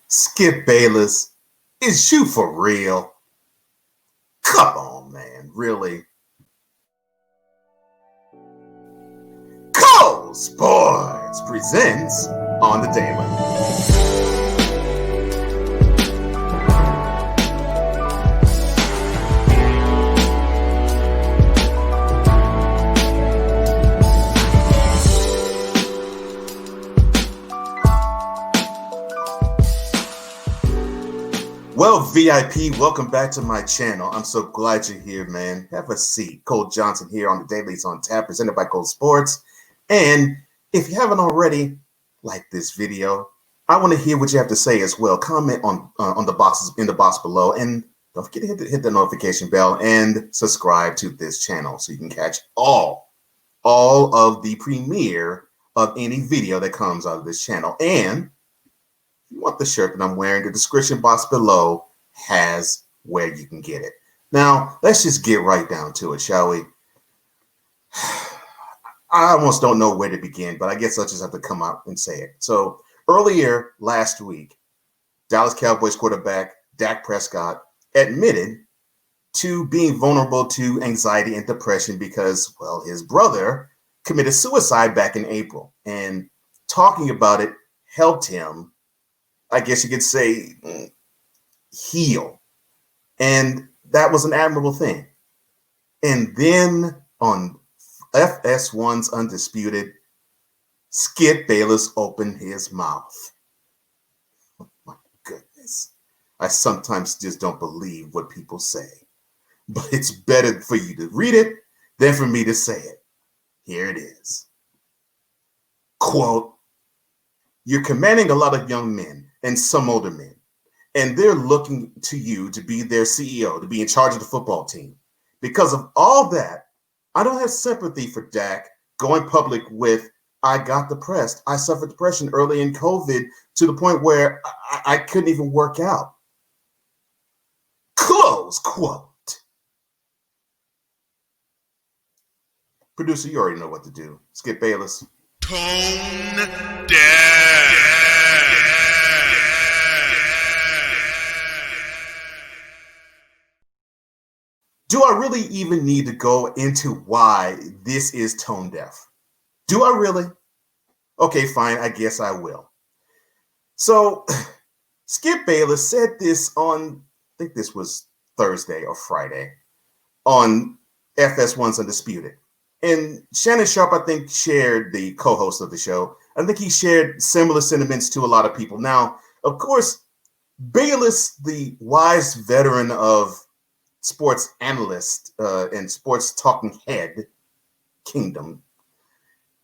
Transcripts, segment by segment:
Skip Bayless, is you for real? Come on, man, really? Cole Sports presents On the Daily. Well, VIP, welcome back to my channel. I'm so glad you're here, man. Have a seat. Cole Johnson here on the Daily's on Tap, presented by Cole Sports. And if you haven't already, like this video, I want to hear what you have to say as well. Comment on the boxes in the box below, and don't forget to hit the notification bell and subscribe to this channel so you can catch all of the premiere of any video that comes out of this channel. And if you want the shirt that I'm wearing, the description box below has where you can get it. Now, let's just get right down to it, shall we? I almost don't know where to begin, but I guess I'll just have to come out and say it. So earlier last week, Dallas Cowboys quarterback Dak Prescott admitted to being vulnerable to anxiety and depression because, well, his brother committed suicide back in April, and talking about it helped him, I guess you could say, heal. And that was an admirable thing. And then on FS1's Undisputed, Skip Bayless opened his mouth. Oh my goodness. I sometimes just don't believe what people say. But it's better for you to read it than for me to say it. Here it is. Quote, "You're commanding a lot of young men and some older men, and they're looking to you to be their CEO, to be in charge of the football team. Because of all that, I don't have sympathy for Dak going public with, I got depressed. I suffered depression early in COVID to the point where I couldn't even work out." Close quote. Producer, you already know what to do. Skip Bayless. Tone deaf. Do I really even need to go into why this is tone deaf? Do I really? Okay, fine. I guess I will. So, Skip Bayless said this on, I think this was Thursday or Friday, on FS1's Undisputed. And Shannon Sharp, I think, shared, the co-host of the show, I think he shared similar sentiments to a lot of people. Now, of course, Bayless, the wise veteran of sports analyst and sports talking head kingdom,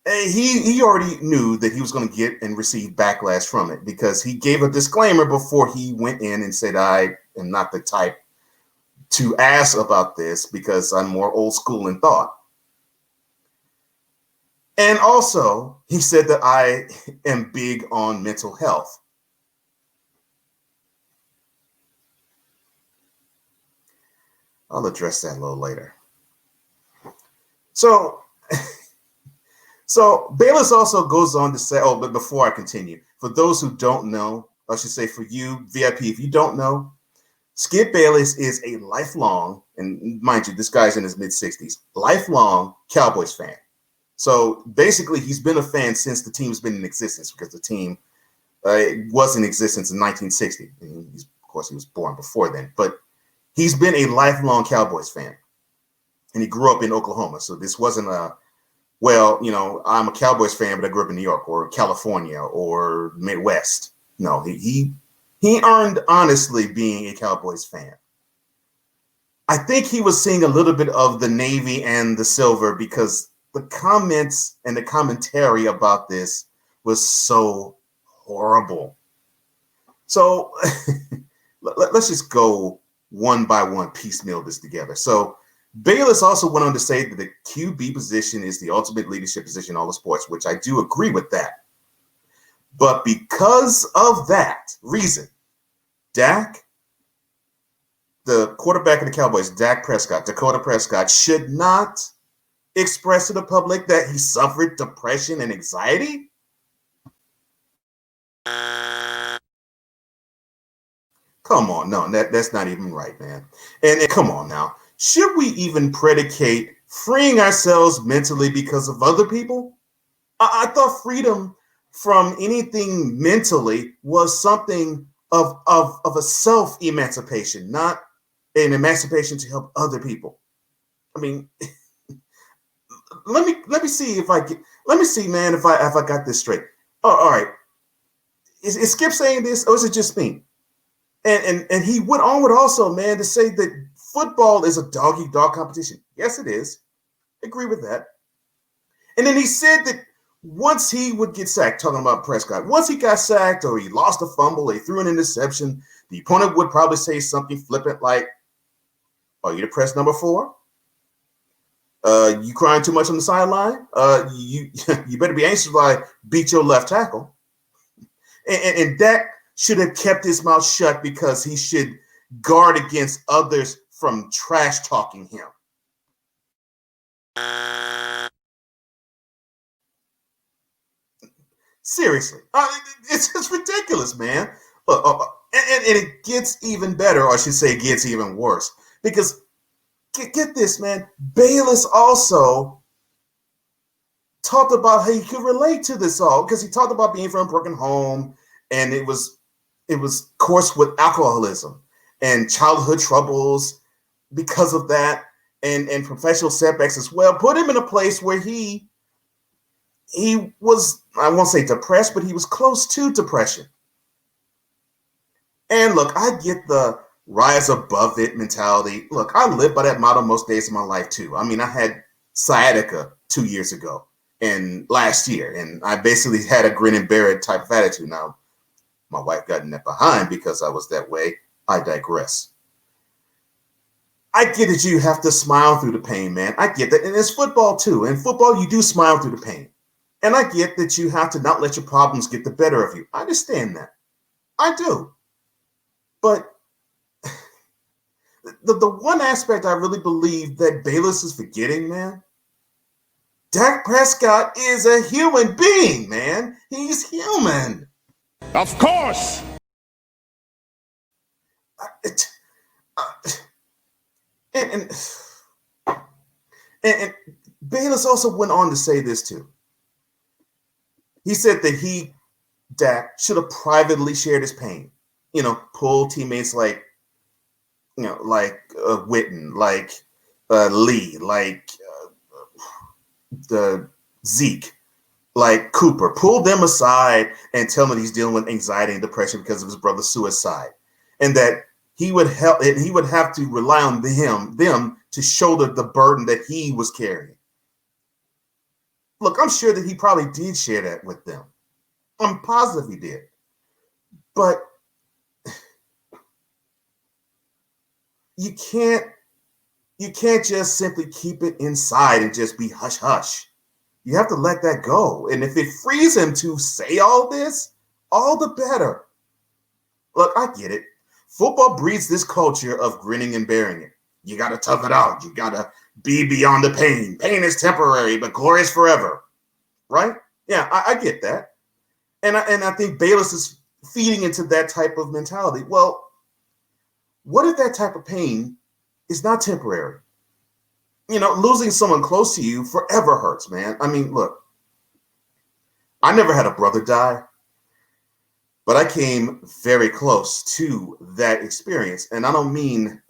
he already knew that he was going to get and receive backlash from it because he gave a disclaimer before he went in and said, "I am not the type to ask about this because I'm more old school in thought." And also, he said that I am big on mental health. I'll address that a little later. So Bayless also goes on to say, oh, but before I continue, for those who don't know, I should say for you, VIP, if you don't know, Skip Bayless is a lifelong, and mind you, this guy's in his mid-60s, lifelong Cowboys fan. So basically, he's been a fan since the team's been in existence because the team was in existence in 1960. And of course, he was born before then, but he's been a lifelong Cowboys fan. And he grew up in Oklahoma. So this wasn't a, well, you know, I'm a Cowboys fan, but I grew up in New York or California or Midwest. No, he earned, honestly, being a Cowboys fan. I think he was seeing a little bit of the Navy and the silver because the comments and the commentary about this was so horrible. So let's just go one by one, piecemeal this together. So Bayless also went on to say that the QB position is the ultimate leadership position in all the sports, which I do agree with that. But because of that reason, Dak, the quarterback of the Cowboys, Dakota Prescott, should not express to the public that he suffered depression and anxiety? Come on, no, that's not even right, man. And come on now, should we even predicate freeing ourselves mentally because of other people? I thought freedom from anything mentally was something of a self emancipation, not an emancipation to help other people. I mean, let me see if I get let me see, man, if I got this straight. Oh, all right, is Skip saying this, or is it just me? And he went on with also, man, to say that football is a dog eat dog competition. Yes, it is. Agree with that. And then he said that once he would get sacked, talking about Prescott, once he got sacked or he lost a fumble, or he threw an interception, the opponent would probably say something flippant like, "Are you the press number 4? You crying too much on the sideline? You you better be anxious while I beat your left tackle." And Dak should have kept his mouth shut because he should guard against others from trash talking him. Seriously, it's just ridiculous, man. And it gets even better, or I should say, it gets even worse. Because get this, man. Bayless also talked about how he could relate to this all because he talked about being from a broken home, and it was coursed with alcoholism and childhood troubles because of that, and professional setbacks as well. Put him in a place where he was, I won't say depressed, but he was close to depression. And look, I get the rise above it mentality. Look, I live by that motto most days of my life too. I mean, I had sciatica 2 years ago and last year, and I basically had a grin and bear it type of attitude. Now, my wife got in that behind because I was that way. I digress. I get that you have to smile through the pain, man. I get that. And it's football too. In football, you do smile through the pain. And I get that you have to not let your problems get the better of you. I understand that. I do. But the one aspect I really believe that Bayless is forgetting, man, Dak Prescott is a human being, man. He's human. Of course. And Bayless also went on to say this too. He said that Dak, should have privately shared his pain. Pull teammates like, Witten, like Lee, like the Zeke, like Cooper. Pull them aside and tell them he's dealing with anxiety and depression because of his brother's suicide, and that he would help, and he would have to rely on them to shoulder the burden that he was carrying. Look, I'm sure that he probably did share that with them. I'm positive he did. But you can't just simply keep it inside and just be hush hush. You have to let that go. And if it frees him to say all this, all the better. Look, I get it. Football breeds this culture of grinning and bearing it. You got to tough it out. You got to be beyond the pain. Pain is temporary, but glory is forever. Right? Yeah, I get that. And I think Bayless is feeding into that type of mentality. Well, what if that type of pain is not temporary? Losing someone close to you forever hurts, man. I mean, look, I never had a brother die, but I came very close to that experience. And I don't mean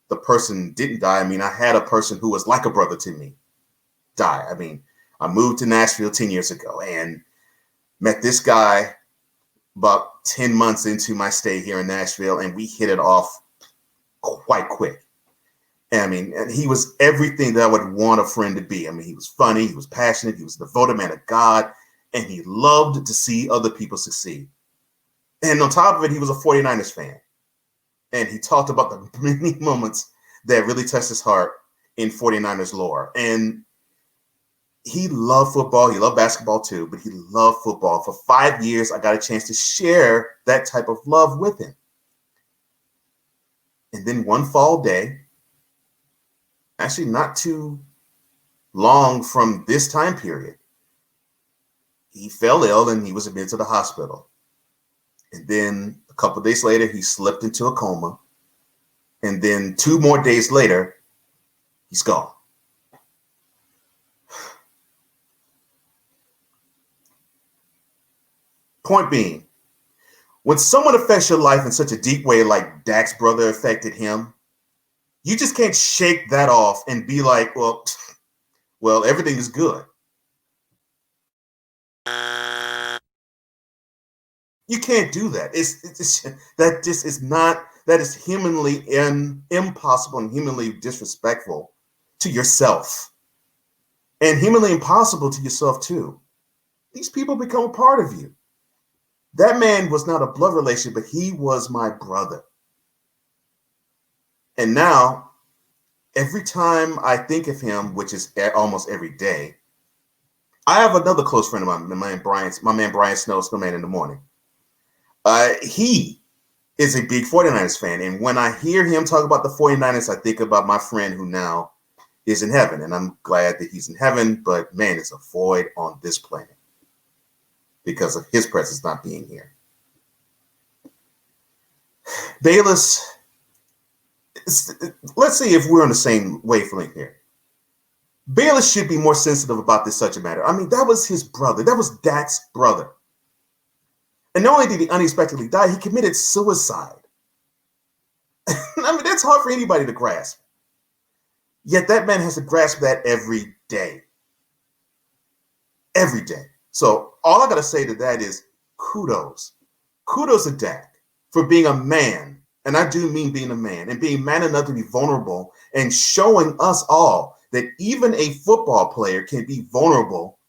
the person didn't die. I mean, I had a person who was like a brother to me die. I mean, I moved to Nashville 10 years ago and met this guy about 10 months into my stay here in Nashville, and we hit it off quite quick. And I mean, he was everything that I would want a friend to be. I mean, he was funny, he was passionate, he was a devoted man of God, and he loved to see other people succeed. And on top of it, he was a 49ers fan. And he talked about the many moments that really touched his heart in 49ers lore. And he loved football. He loved basketball too, but he loved football. For 5 years, I got a chance to share that type of love with him. And then one fall day, actually not too long from this time period, he fell ill and he was admitted to the hospital. And then a couple of days later, he slipped into a coma. And then 2 more days later, he's gone. Point being, when someone affects your life in such a deep way like Dak's brother affected him, you just can't shake that off and be like, well, everything is good. You can't do that. That is humanly impossible and humanly disrespectful to yourself, and humanly impossible to yourself too. These people become a part of you. That man was not a blood relation, but he was my brother. And now, every time I think of him, which is almost every day, I have another close friend of mine, my man Brian Snow, Snowman in the Morning. He is a big 49ers fan. And when I hear him talk about the 49ers, I think about my friend who now is in heaven. And I'm glad that he's in heaven, but man, it's a void on this planet because of his presence not being here. Bayless, let's see if we're on the same wavelength here. Bayless should be more sensitive about this subject matter. I mean, that was his brother. That was Dak's brother. And not only did he unexpectedly die, he committed suicide. I mean, that's hard for anybody to grasp. Yet that man has to grasp that every day. Every day. So all I got to say to that is kudos. Kudos to Dak for being a man. And I do mean being a man and being man enough to be vulnerable and showing us all that even a football player can be vulnerable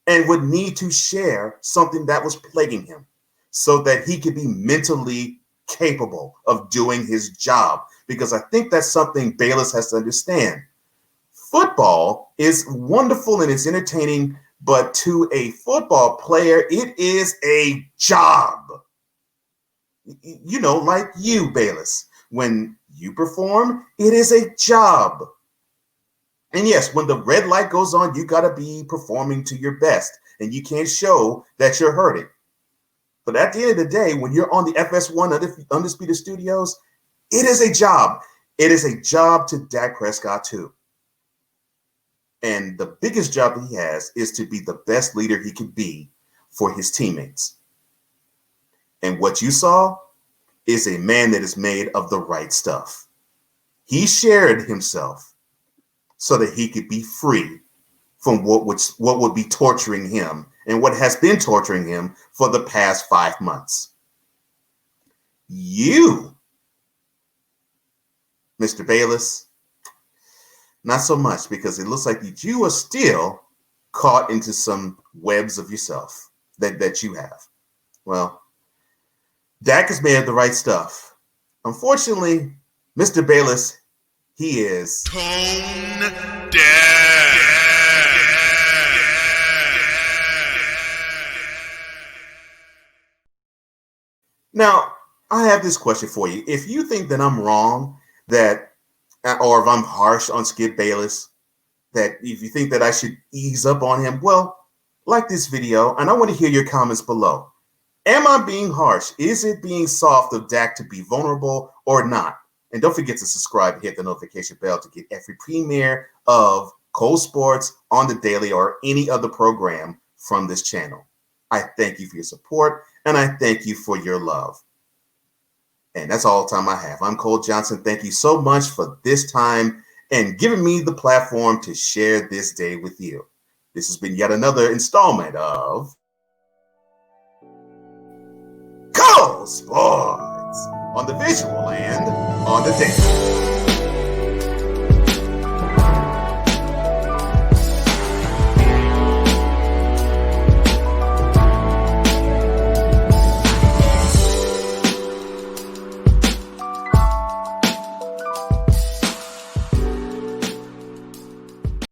and would need to share something that was plaguing him so that he could be mentally capable of doing his job. Because I think that's something Bayless has to understand. Football is wonderful and it's entertaining, but to a football player, it is a job. You know, like you, Bayless. When you perform, it is a job. And yes, when the red light goes on, you got to be performing to your best. And you can't show that you're hurting. But at the end of the day, when you're on the FS1 Undisputed Studios, it is a job. It is a job to Dak Prescott too. And the biggest job that he has is to be the best leader he can be for his teammates. And what you saw is a man that is made of the right stuff. He shared himself so that he could be free from what would be torturing him and what has been torturing him for the past 5 months. You, Mr. Bayless, not so much, because it looks like you are still caught into some webs of yourself that you have. Well, Dak is made of the right stuff. Unfortunately, Mr. Bayless, he is tone deaf. Now, I have this question for you. If you think that I'm wrong, or if I'm harsh on Skip Bayless, that if you think that I should ease up on him, well, like this video, and I want to hear your comments below. Am I being harsh? Is it being soft of Dak to be vulnerable or not? And don't forget to subscribe and hit the notification bell to get every premiere of Cole Sports on the Daily or any other program from this channel. I thank you for your support, and I thank you for your love. And that's all the time I have. I'm Cole Johnson. Thank you so much for this time and giving me the platform to share this day with you. This has been yet another installment of Cole Sports on the visual and on the daily.